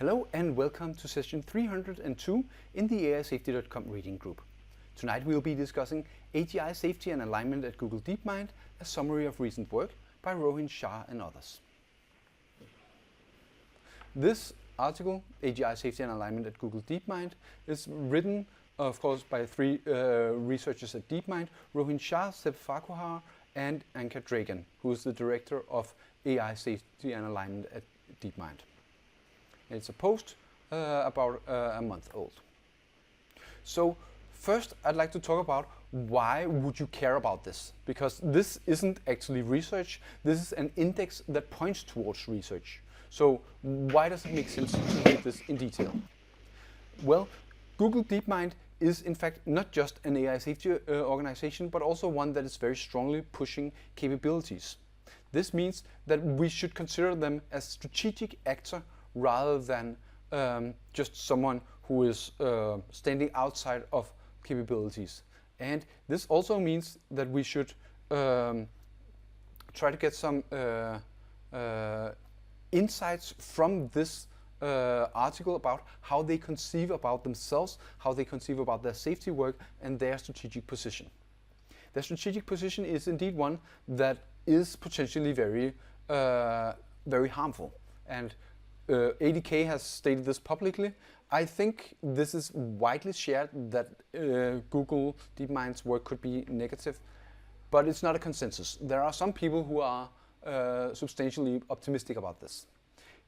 Hello and welcome to session 302 in the AISafety.com reading group. Tonight we will be discussing AGI safety and alignment at Google DeepMind, a summary of recent work by Rohin Shah and others. This article, AGI safety and alignment at Google DeepMind, is written, of course, by three researchers at DeepMind, Rohin Shah, Seb Farquhar, and Anka Dragan, who is the director of AI safety and alignment at DeepMind. It's a post about a month old. So first I'd like to talk about why would you care about this? Because this isn't actually research, this is an index that points towards research. So why does it make sense to read this in detail? Well, Google DeepMind is in fact not just an AI safety organization, but also one that is very strongly pushing capabilities. This means that we should consider them as strategic actor rather than just someone who is standing outside of capabilities. And this also means that we should try to get some insights from this article about how they conceive about themselves, how they conceive about their safety work and their strategic position. Their strategic position is indeed one that is potentially very harmful. And ADK has stated this publicly. I think this is widely shared that Google DeepMind's work could be negative, but it's not a consensus. There are some people who are substantially optimistic about this.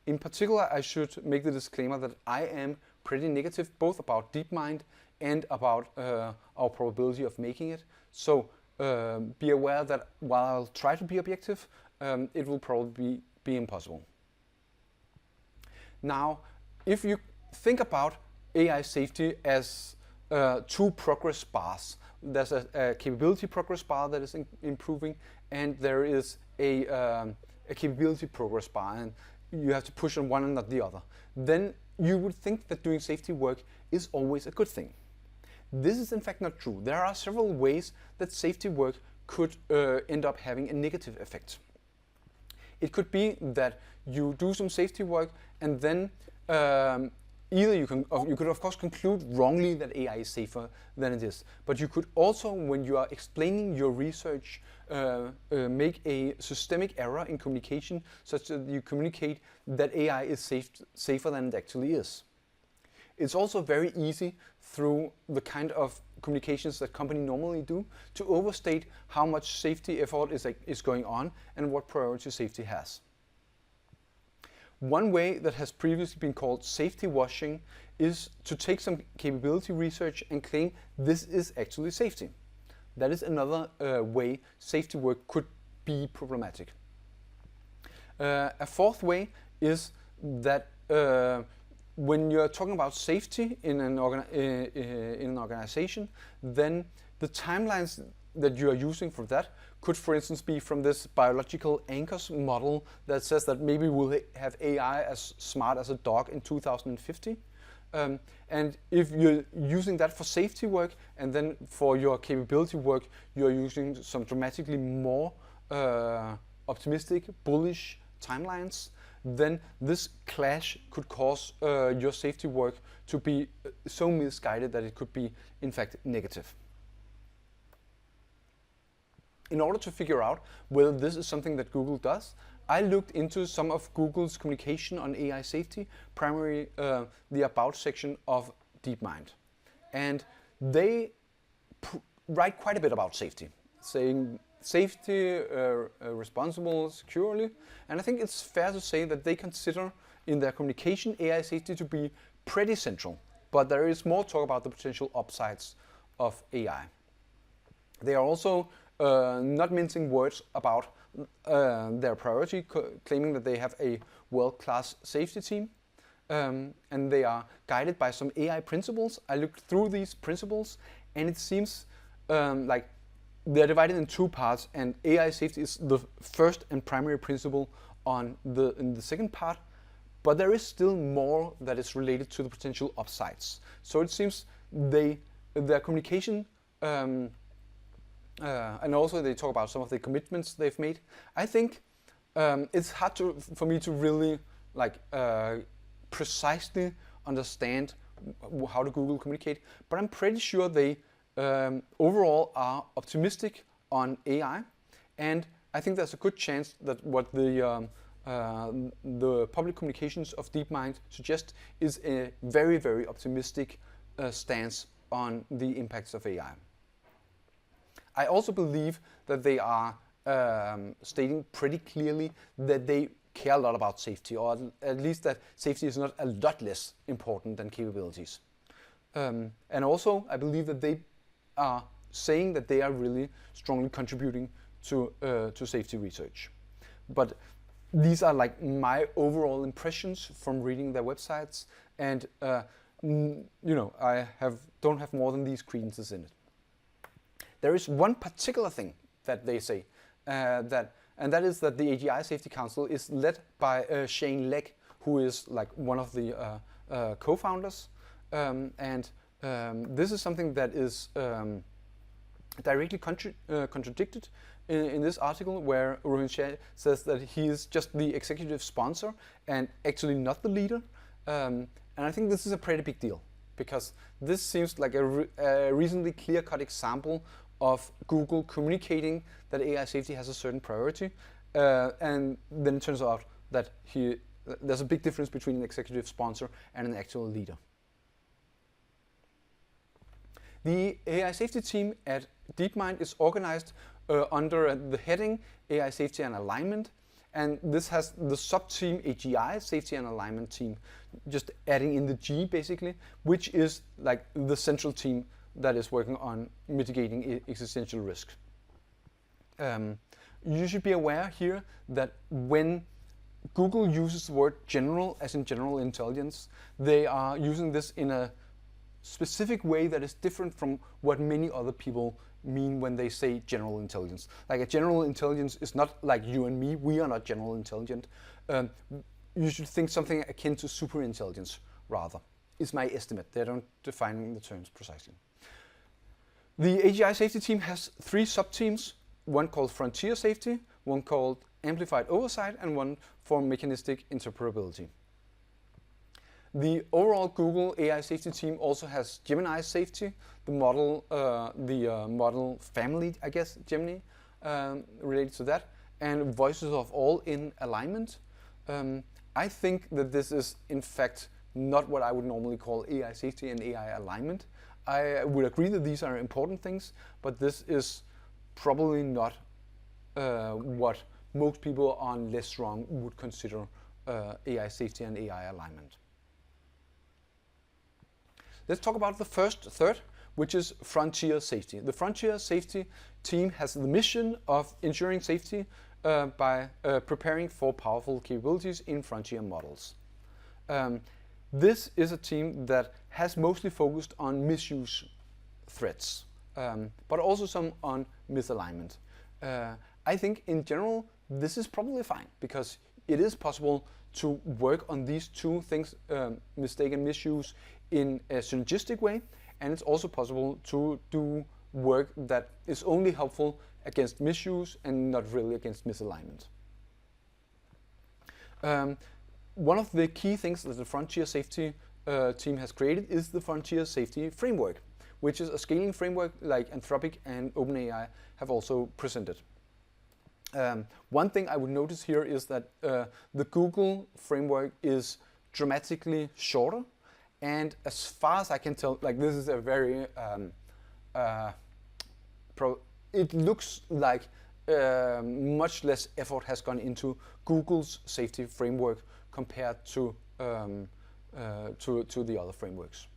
In particular, I should make the disclaimer that I am pretty negative both about DeepMind and about our probability of making it. So be aware that while I'll try to be objective, it will probably be impossible. Now, if you think about AI safety as two progress bars, there's a capability progress bar that is improving, and there is a capability progress bar, and you have to push on one and not the other. Then you would think that doing safety work is always a good thing. This is in fact not true. There are several ways that safety work could end up having a negative effect. It could be that you do some safety work and then either you could of course conclude wrongly that AI is safer than it is, but you could also, when you are explaining your research, make a systemic error in communication such that you communicate that AI is safer than it actually is. It's also very easy through the kind of communications that companies normally do to overstate how much safety effort is going on and what priority safety has. One way that has previously been called safety washing is to take some capability research and claim this is actually safety. That is another way safety work could be problematic. A fourth way is that when you're talking about safety in an organization, then the timelines that you are using for that could, for instance, be from this biological anchors model that says that maybe we'll have AI as smart as a dog in 2050. And if you're using that for safety work and then for your capability work, you're using some dramatically more optimistic, bullish timelines, then this clash could cause your safety work to be so misguided that it could be, in fact, negative. In order to figure out whether this is something that Google does, I looked into some of Google's communication on AI safety, primarily the About section of DeepMind. And they write quite a bit about safety, saying safety, responsible, securely. And I think it's fair to say that they consider in their communication AI safety to be pretty central. But there is more talk about the potential upsides of AI. They are also not mincing words about their priority, claiming that they have a world-class safety team. And they are guided by some AI principles. I looked through these principles and it seems like they're divided in two parts, and AI safety is the first and primary principle in the second part, but there is still more that is related to the potential upsides. So it seems their communication, and also they talk about some of the commitments they've made. I think it's hard for me to really precisely understand how to Google communicate, but I'm pretty sure they overall are optimistic on AI, and I think there's a good chance that what the public communications of DeepMind suggest is a very, very optimistic stance on the impacts of AI. I also believe that they are stating pretty clearly that they care a lot about safety, or at least that safety is not a lot less important than capabilities. And also, I believe that they are saying that they are really strongly contributing to safety research. But these are like my overall impressions from reading their websites, and I don't have more than these credences in it. There is one particular thing that they say, and that is that the AGI Safety Council is led by Shane Legg, who is like one of the co-founders, and this is something that is directly contradicted in this article, where Rohin Shah says that he is just the executive sponsor and actually not the leader. And I think this is a pretty big deal, because this seems like a reasonably clear-cut example of Google communicating that AI safety has a certain priority, and then it turns out that there's a big difference between an executive sponsor and an actual leader. The AI safety team at DeepMind is organized under the heading AI Safety and Alignment, and this has the sub-team AGI Safety and Alignment team, just adding in the G basically, which is like the central team that is working on mitigating existential risk. You should be aware here that when Google uses the word general, as in general intelligence, they are using this in a specific way that is different from what many other people mean when they say general intelligence. Like, a general intelligence is not like you and me. We are not general intelligent. You should think something akin to super intelligence, rather, is my estimate. They don't define the terms precisely. The AGI safety team has 3 sub-teams, one called Frontier Safety, one called Amplified Oversight, and one for Mechanistic Interoperability. The overall Google AI safety team also has Gemini Safety, the model family, I guess, Gemini, related to that, and Voices of All in Alignment. I think that this is, in fact, not what I would normally call AI safety and AI alignment. I would agree that these are important things, but this is probably not what most people on less strong would consider AI safety and AI alignment. Let's talk about the third, which is Frontier Safety. The Frontier Safety team has the mission of ensuring safety by preparing for powerful capabilities in frontier models. This is a team that has mostly focused on misuse threats, but also some on misalignment. I think in general this is probably fine, because it is possible to work on these two things, mistake and misuse, in a synergistic way, and it's also possible to do work that is only helpful against misuse and not really against misalignment. One of the key things that the Frontier Safety team has created is the Frontier Safety Framework, which is a scaling framework like Anthropic and OpenAI have also presented. One thing I would notice here is that the Google framework is dramatically shorter, and as far as I can tell, like, this is a very it looks like much less effort has gone into Google's safety framework compared to the other frameworks.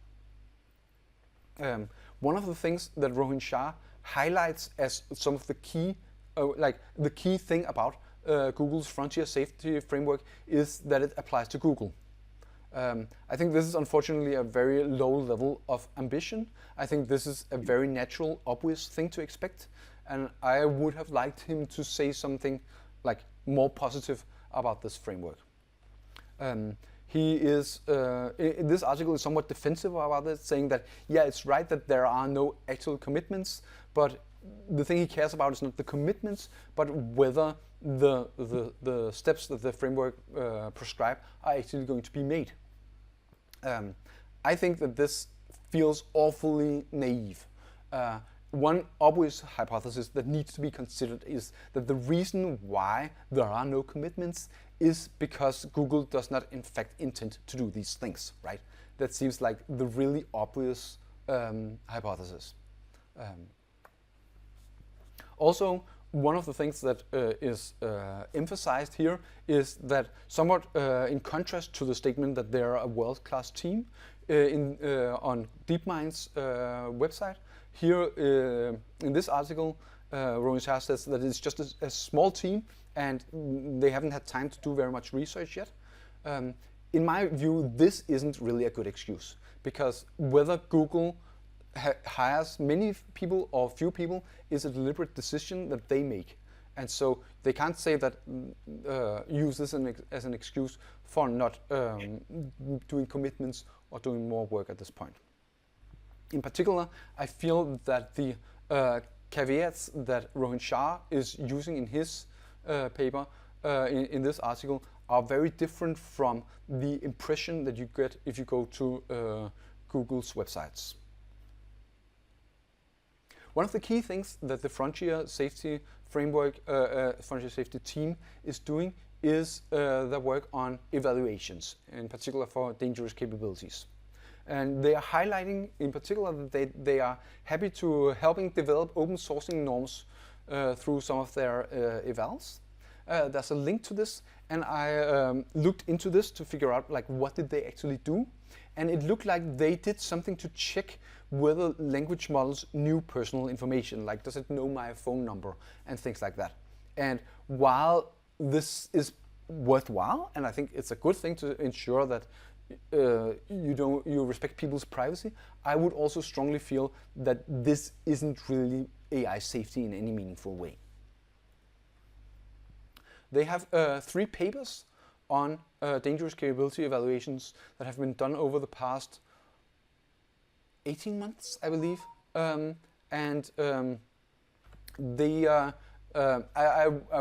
One of the things that Rohin Shah highlights as some of the key, the key thing about Google's Frontier Safety Framework is that it applies to Google. I think this is unfortunately a very low level of ambition. I think this is a very natural, obvious thing to expect, and I would have liked him to say something like more positive about this framework. He is, in this article, is somewhat defensive about it, saying that, yeah, it's right that there are no actual commitments, but the thing he cares about is not the commitments, but whether the steps that the framework prescribe are actually going to be made. I think that this feels awfully naive. One obvious hypothesis that needs to be considered is that the reason why there are no commitments is because Google does not in fact intend to do these things, right? That seems like the really obvious hypothesis. Also, one of the things that is emphasized here is that somewhat in contrast to the statement that they're a world-class team on DeepMind's website, here in this article, Rowan Shah says that it's just a small team and they haven't had time to do very much research yet. In my view, this isn't really a good excuse, because whether Google hires many people or few people is a deliberate decision that they make. And so they can't say that, use this as an excuse for not doing commitments or doing more work at this point. In particular, I feel that the caveats that Rohan Shah is using in his paper in this article are very different from the impression that you get if you go to Google's websites. One of the key things that the Frontier Safety Framework, Frontier Safety team is doing is their work on evaluations, in particular for dangerous capabilities. And they are highlighting in particular that they are happy to helping develop open sourcing norms through some of their evals. There's a link to this, and I looked into this to figure out like what did they actually do, and it looked like they did something to check whether language models knew personal information, like does it know my phone number and things like that. And while this is worthwhile, and I think it's a good thing to ensure that you respect people's privacy, I would also strongly feel that this isn't really AI safety in any meaningful way. They have 3 papers on dangerous capability evaluations that have been done over the past 18 months, I believe. I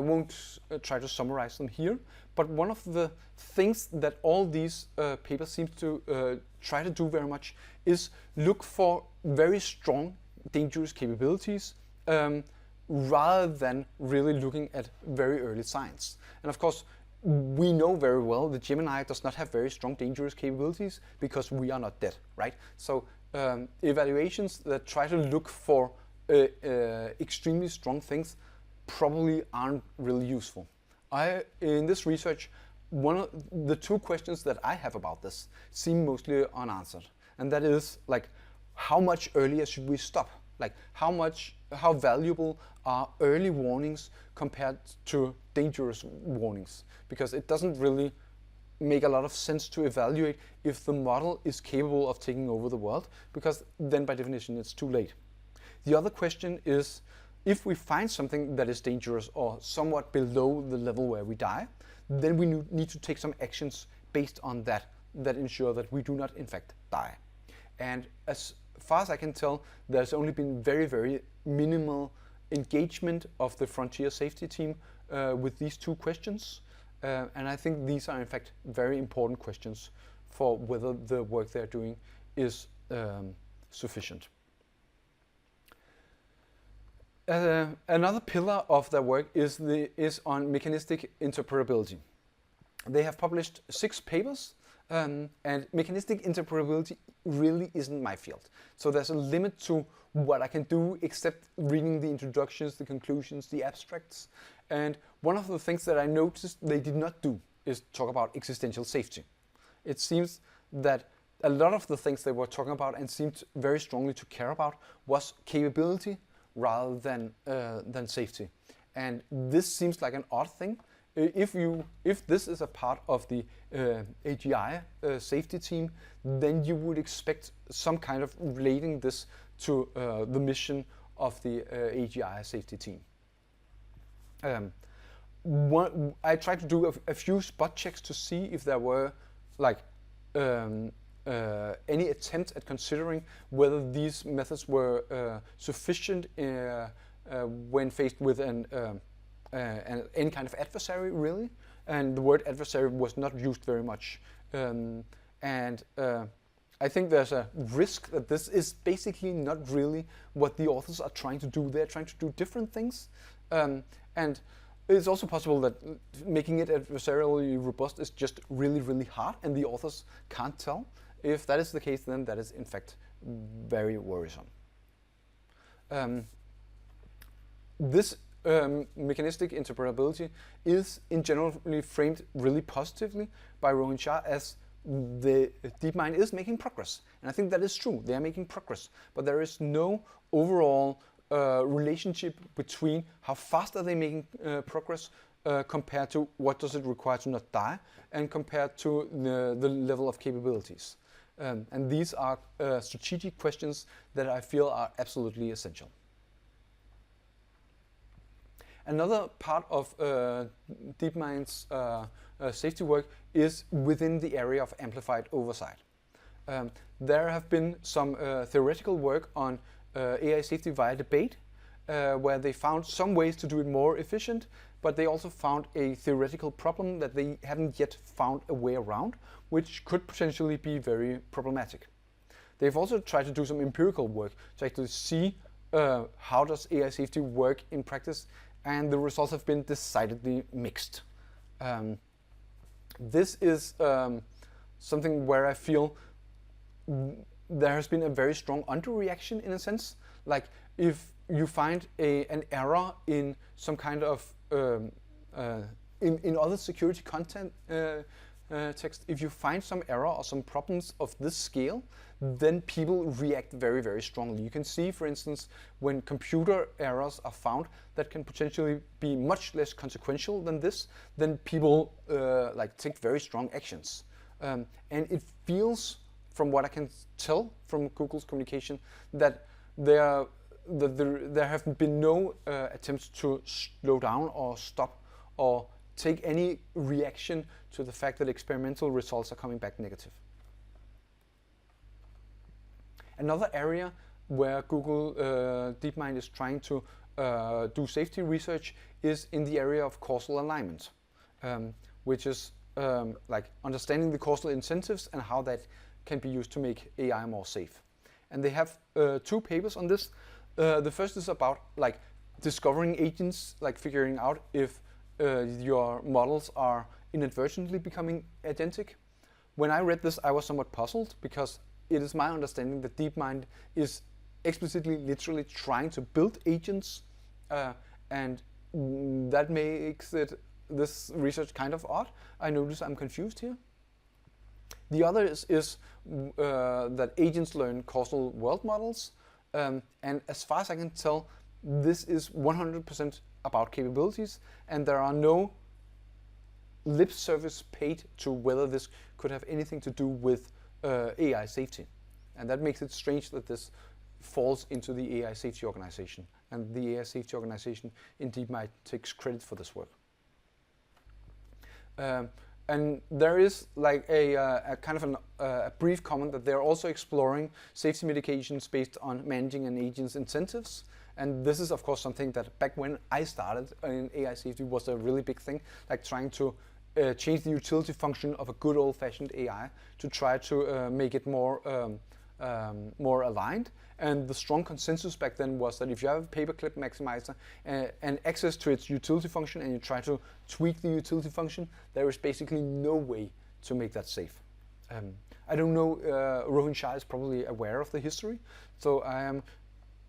won't try to summarize them here, but one of the things that all these papers seem to try to do very much is look for very strong dangerous capabilities rather than really looking at very early signs. And of course, we know very well that Gemini does not have very strong dangerous capabilities because we are not dead, right? So evaluations that try to look for extremely strong things probably aren't really useful. In this research, one of the 2 questions that I have about this seem mostly unanswered, and that is like, how much earlier should we stop? Like how valuable are early warnings compared to dangerous warnings? Because it doesn't really make a lot of sense to evaluate if the model is capable of taking over the world, because then by definition it's too late. The other question is, if we find something that is dangerous or somewhat below the level where we die, then we need to take some actions based on that ensure that we do not in fact die. And as far as I can tell, there's only been very, very minimal engagement of the Frontier Safety team with these 2 questions. And I think these are in fact very important questions for whether the work they're doing is sufficient. Another pillar of their work is on mechanistic interoperability. They have published 6 papers, and mechanistic interoperability really isn't my field. So there's a limit to what I can do except reading the introductions, the conclusions, the abstracts. And one of the things that I noticed they did not do is talk about existential safety. It seems that a lot of the things they were talking about and seemed very strongly to care about was capability rather than safety. And this seems like an odd thing. If this is a part of the AGI safety team, then you would expect some kind of relating this to the mission of the AGI safety team. I tried to do a few spot checks to see if there were like any attempt at considering whether these methods were sufficient when faced with any kind of adversary, really. And the word adversary was not used very much. And And I think there's a risk that this is basically not really what the authors are trying to do. They're trying to do different things. And it's also possible that making it adversarially robust is just really, really hard, and the authors can't tell. If that is the case, then that is in fact very worrisome. This mechanistic interoperability is in generally framed really positively by Rohin Shah as the DeepMind is making progress. And I think that is true. They are making progress. But there is no overall relationship between how fast are they making progress compared to what does it require to not die, and compared to the level of capabilities. And these are strategic questions that I feel are absolutely essential. Another part of DeepMind's safety work is within the area of amplified oversight. There have been some theoretical work on AI safety via debate, where they found some ways to do it more efficient, but they also found a theoretical problem that they haven't yet found a way around, which could potentially be very problematic. They've also tried to do some empirical work to actually see how does AI safety work in practice, and the results have been decidedly mixed. This is something where I feel there has been a very strong underreaction in a sense. Like if you find an error in some kind of in other security content text, if you find some error or some problems of this scale, then people react very, very strongly. You can see, for instance, when computer errors are found that can potentially be much less consequential than this, then people like take very strong actions. And it feels, from what I can tell from Google's communication, that there have been no attempts to slow down or stop or take any reaction to the fact that experimental results are coming back negative. Another area where Google DeepMind is trying to do safety research is in the area of causal alignment, which is like understanding the causal incentives and how that can be used to make AI more safe. And they have two papers on this. The first is about like discovering agents, like figuring out if your models are inadvertently becoming agentic. When I read this, I was somewhat puzzled, because it is my understanding that DeepMind is explicitly, literally trying to build agents, and that makes this research kind of odd. I notice I'm confused here. The other is that agents learn causal world models, and as far as I can tell, this is 100% about capabilities, and there are no lip service paid to whether this could have anything to do with AI safety. And that makes it strange that this falls into the AI safety organization, and the AI safety organization in DeepMind takes credit for this work. And there is like a kind of a brief comment that they're also exploring safety mitigations based on managing an agent's incentives. And this is, of course, something that back when I started in AI safety was a really big thing, like trying to change the utility function of a good old-fashioned AI to try to make it more aligned. And the strong consensus back then was that if you have a paperclip maximizer and access to its utility function, and you try to tweak the utility function, there is basically no way to make that safe. I don't know, Rohin Shah is probably aware of the history, so I am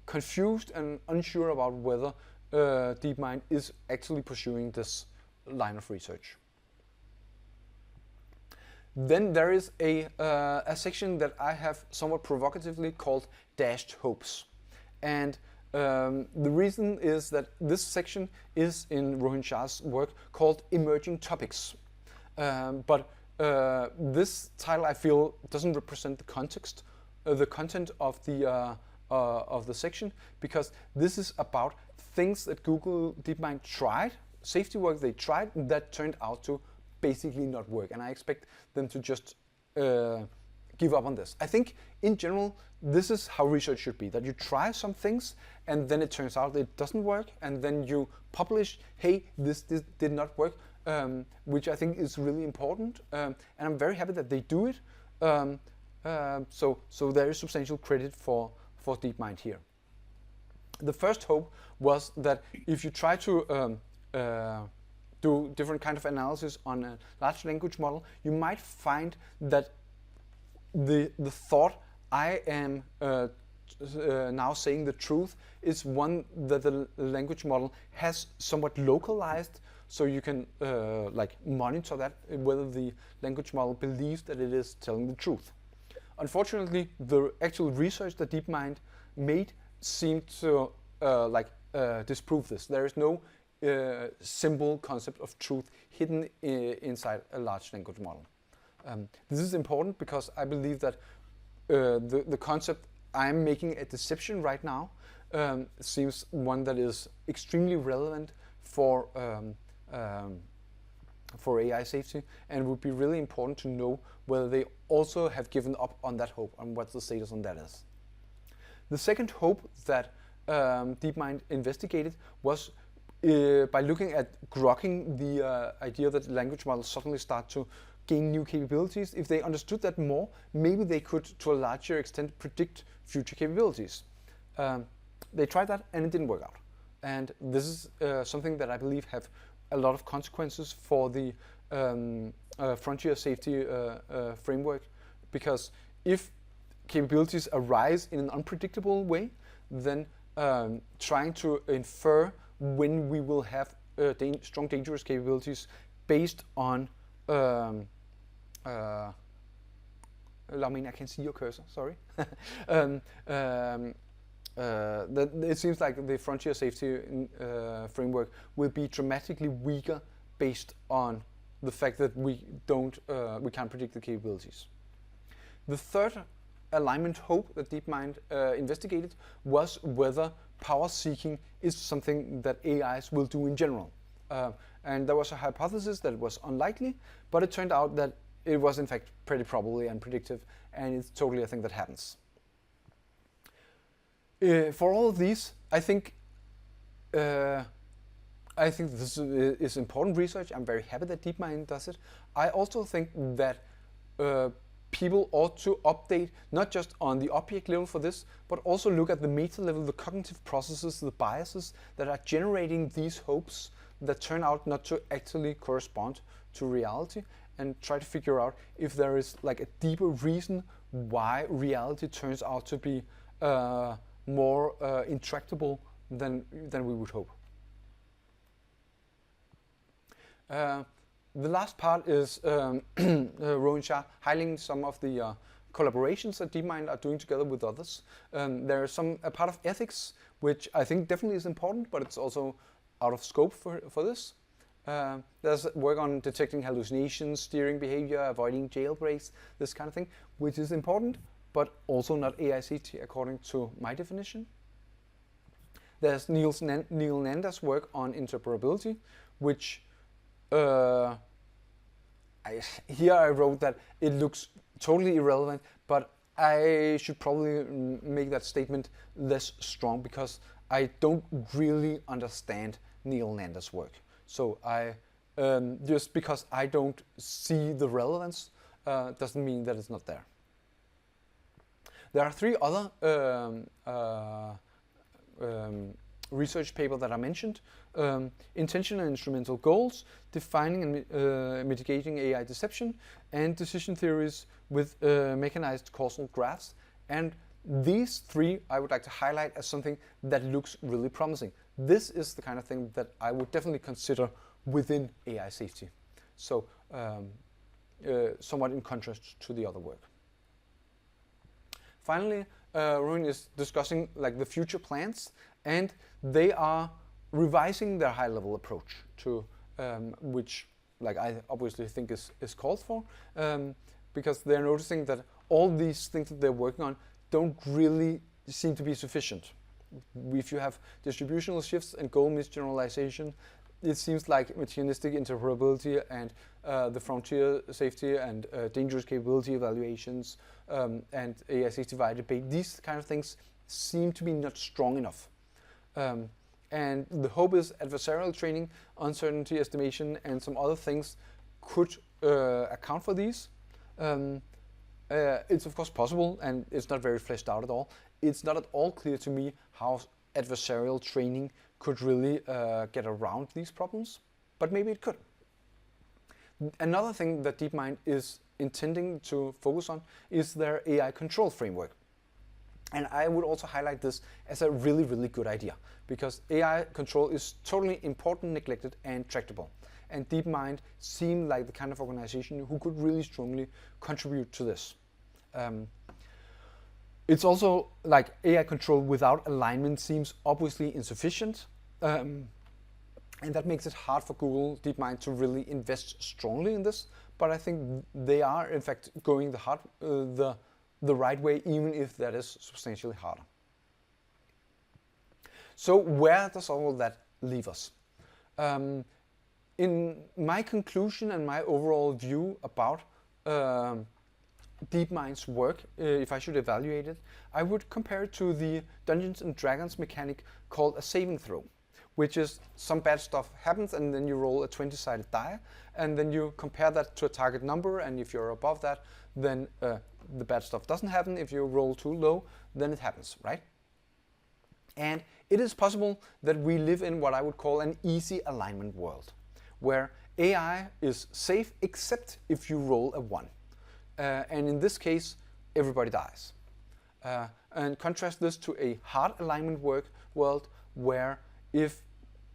confused and unsure about whether DeepMind is actually pursuing this line of research. Then there is a section that I have somewhat provocatively called dashed hopes. And the reason is that this section is in Rohin Shah's work called emerging topics. But this title, I feel, doesn't represent the context, the content of the section, because this is about things that Google DeepMind tried, safety work they tried, that turned out to basically not work. And I expect them to just give up on this. I think in general, this is how research should be, that you try some things and then it turns out it doesn't work, and then you publish, hey, this did not work, which I think is really important. And I'm very happy that they do it. So there is substantial credit for DeepMind here. The first hope was that if you try to do different kind of analysis on a large language model, you might find that the thought I am now saying the truth is one that the language model has somewhat localized, so you can like monitor that whether the language model believes that it is telling the truth. Unfortunately, the actual research that DeepMind made seemed to disprove this. There is no simple concept of truth hidden inside a large language model. This is important because I believe that the concept I'm making a deception right now seems one that is extremely relevant for AI safety, and would be really important to know whether they also have given up on that hope and what the status on that is. The second hope that DeepMind investigated was by looking at grokking the idea that language models suddenly start to gain new capabilities. If they understood that more, maybe they could, to a larger extent, predict future capabilities. They tried that and it didn't work out. And this is something that I believe have a lot of consequences for the frontier safety framework, because if capabilities arise in an unpredictable way, then trying to infer when we will have strong dangerous capabilities based on I can see your cursor, sorry. That it seems like the frontier safety framework will be dramatically weaker based on the fact that we can't predict the capabilities. The third alignment hope that DeepMind investigated was whether power seeking is something that AIs will do in general. And there was a hypothesis that it was unlikely, but it turned out that it was in fact pretty probably and predictive, and it's totally a thing that happens. For all of these, I think this is important research. I'm very happy that DeepMind does it. I also think that people ought to update not just on the object level for this, but also look at the meta level, the cognitive processes, the biases that are generating these hopes that turn out not to actually correspond to reality, and try to figure out if there is like a deeper reason why reality turns out to be more intractable than we would hope. The last part is Rohin Shah highlighting some of the collaborations that DeepMind are doing together with others. There is a part of ethics, which I think definitely is important, but it's also out of scope for this. There's work on detecting hallucinations, steering behavior, avoiding jailbreaks, this kind of thing, which is important, but also not AI safety according to my definition. There's Neil Nanda's work on interoperability, which here I wrote that it looks totally irrelevant, but I should probably make that statement less strong because I don't really understand Neil Nanda's work. So just because I don't see the relevance doesn't mean that it's not there. There are three other research papers that I mentioned. Intentional and instrumental goals, defining and mitigating AI deception, and decision theories with mechanized causal graphs. And these three I would like to highlight as something that looks really promising. This is the kind of thing that I would definitely consider within AI safety. So somewhat in contrast to the other work. Finally, Rohin is discussing like the future plans, and they are revising their high-level approach to which like I obviously think is called for, because they're noticing that all these things that they're working on don't really seem to be sufficient. If you have distributional shifts and goal misgeneralization, it seems like mechanistic interoperability and the frontier safety and dangerous capability evaluations and AI safety via debate, these kind of things seem to be not strong enough. And the hope is adversarial training, uncertainty estimation, and some other things could account for these. It's of course possible, and it's not very fleshed out at all. It's not at all clear to me how adversarial training could really get around these problems, but maybe it could. Another thing that DeepMind is intending to focus on is their AI control framework. And I would also highlight this as a really, really good idea, because AI control is totally important, neglected, and tractable. And DeepMind seemed like the kind of organization who could really strongly contribute to this. It's also like AI control without alignment seems obviously insufficient. And that makes it hard for Google DeepMind to really invest strongly in this. But I think they are, in fact, going the right way, even if that is substantially harder. So where does all of that leave us? In my conclusion and my overall view about DeepMind's work, if I should evaluate it, I would compare it to the Dungeons and Dragons mechanic called a saving throw, which is some bad stuff happens and then you roll a 20-sided die, and then you compare that to a target number, and if you're above that, then the bad stuff doesn't happen. If you roll too low, then it happens, right? And it is possible that we live in what I would call an easy alignment world, where AI is safe except if you roll a 1. And in this case, everybody dies. And contrast this to a hard alignment world where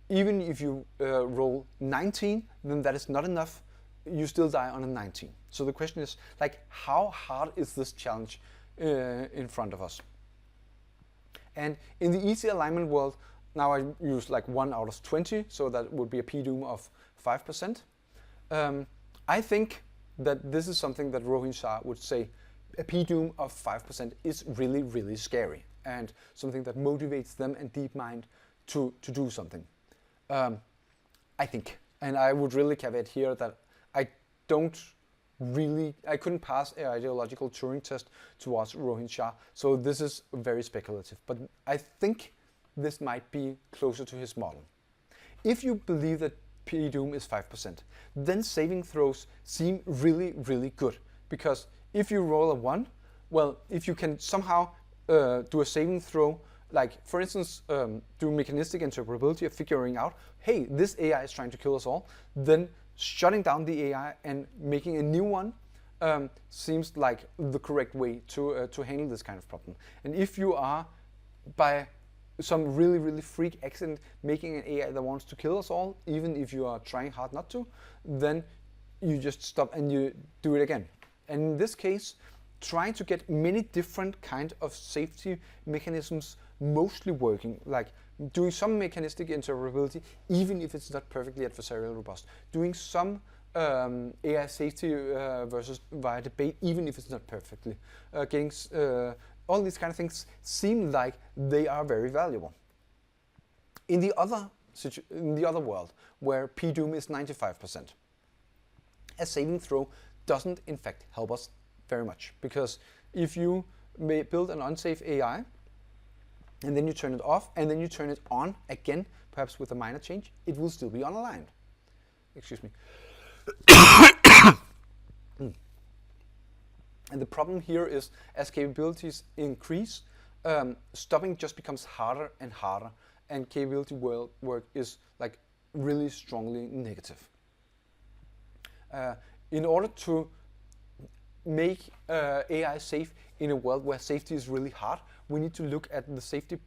even if you roll 19, then that is not enough. You still die on a 19. So the question is, like, how hard is this challenge in front of us? And in the easy alignment world, now I use like 1 out of 20, so that would be a p-doom of 5%. I think that this is something that Rohin Shah would say a p-doom of 5% is really, really scary, and something that motivates them and DeepMind to do something. I think, and I would really caveat here that I couldn't pass an ideological Turing test towards Rohin Shah, so this is very speculative, but I think this might be closer to his model. If you believe that p-doom is 5%, then saving throws seem really, really good, because if you roll a 1, well, if you can somehow do a saving throw, like for instance, do mechanistic interpretability of figuring out, hey, this AI is trying to kill us all, then shutting down the AI and making a new one seems like the correct way to handle this kind of problem. And if you are, by some really, really freak accident, making an AI that wants to kill us all, even if you are trying hard not to, then you just stop and you do it again. And in this case, trying to get many different kind of safety mechanisms mostly working, like doing some mechanistic interpretability, even if it's not perfectly adversarial robust, doing some AI safety versus via debate, even if it's not perfectly, getting all these kind of things seem like they are very valuable. In the other world, where p-doom is 95%, a saving throw doesn't in fact help us very much, because if you may build an unsafe AI and then you turn it off and then you turn it on again, perhaps with a minor change, it will still be unaligned. Excuse me. And the problem here is, as capabilities increase, stopping just becomes harder and harder, and capability work is like really strongly negative. In order to make AI safe in a world where safety is really hard, we need to look at the safety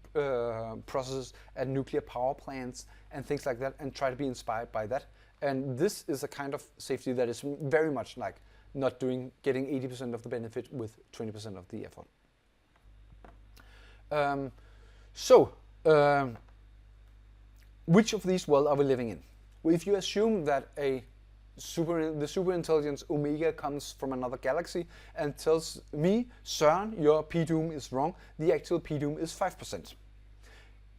processes at nuclear power plants and things like that, and try to be inspired by that. And this is a kind of safety that is very much like not getting 80% of the benefit with 20% of the effort. Which of these worlds are we living in? Well, if you assume that the superintelligence Omega comes from another galaxy and tells me, Søren, your p-doom is wrong, the actual p-doom is 5%.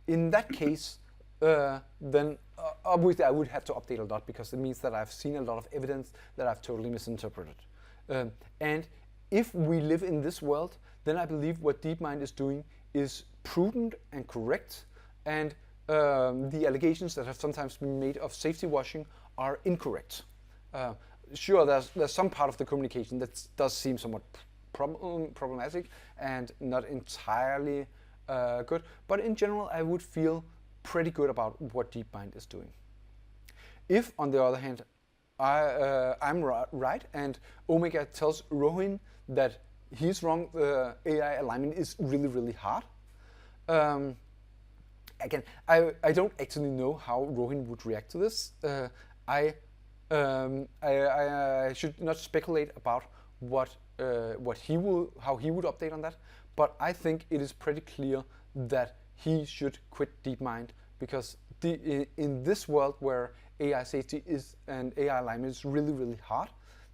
In that case, then obviously I would have to update a lot, because it means that I've seen a lot of evidence that I've totally misinterpreted. And if we live in this world, then I believe what DeepMind is doing is prudent and correct, and the allegations that have sometimes been made of safety washing are incorrect. Sure, there's some part of the communication that does seem somewhat problematic and not entirely good. But in general, I would feel pretty good about what DeepMind is doing. If, on the other hand, I'm right and Omega tells Rohin that he's wrong, the AI alignment is really, really hard. Again, I don't actually know how Rohin would react to this. I should not speculate about how he would update on that. But I think it is pretty clear that he should quit DeepMind, because in this world where AI safety is and AI alignment is really, really hard,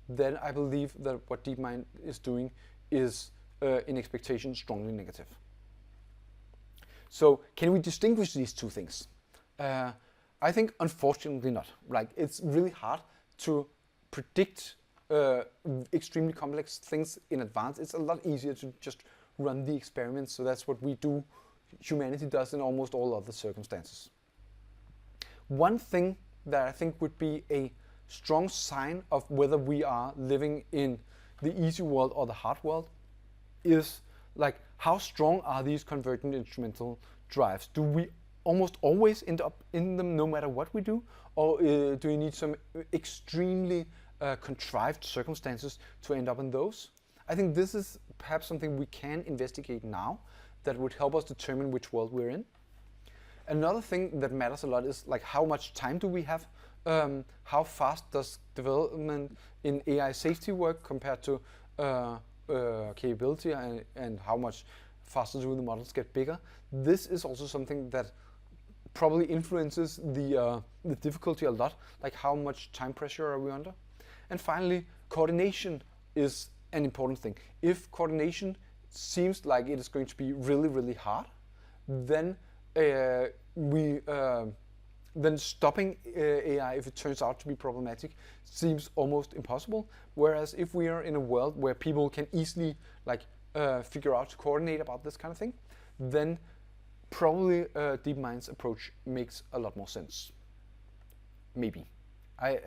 then I believe that what DeepMind is doing is, in expectation, strongly negative. So can we distinguish these two things? I think unfortunately not. Like, it's really hard to predict extremely complex things in advance. It's a lot easier to just run the experiments. So that's what we do. Humanity does in almost all other circumstances. One thing that I think would be a strong sign of whether we are living in the easy world or the hard world is, like, how strong are these convergent instrumental drives? Do we almost always end up in them no matter what we do? Or do you need some extremely contrived circumstances to end up in those? I think this is perhaps something we can investigate now that would help us determine which world we're in. Another thing that matters a lot is, like, how much time do we have? How fast does development in AI safety work compared to capability, and how much faster do the models get bigger? This is also something that probably influences the difficulty a lot, like how much time pressure are we under? And finally, coordination is an important thing. If coordination seems like it is going to be really, really hard, then then stopping AI, if it turns out to be problematic, seems almost impossible. Whereas if we are in a world where people can easily, like, figure out to coordinate about this kind of thing, then probably DeepMind's approach makes a lot more sense. Maybe. I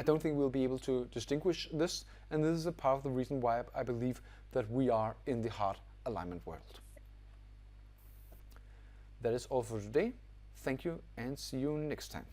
don't think we'll be able to distinguish this, and this is a part of the reason why I believe that we are in the hard alignment world. That is all for today. Thank you, and see you next time.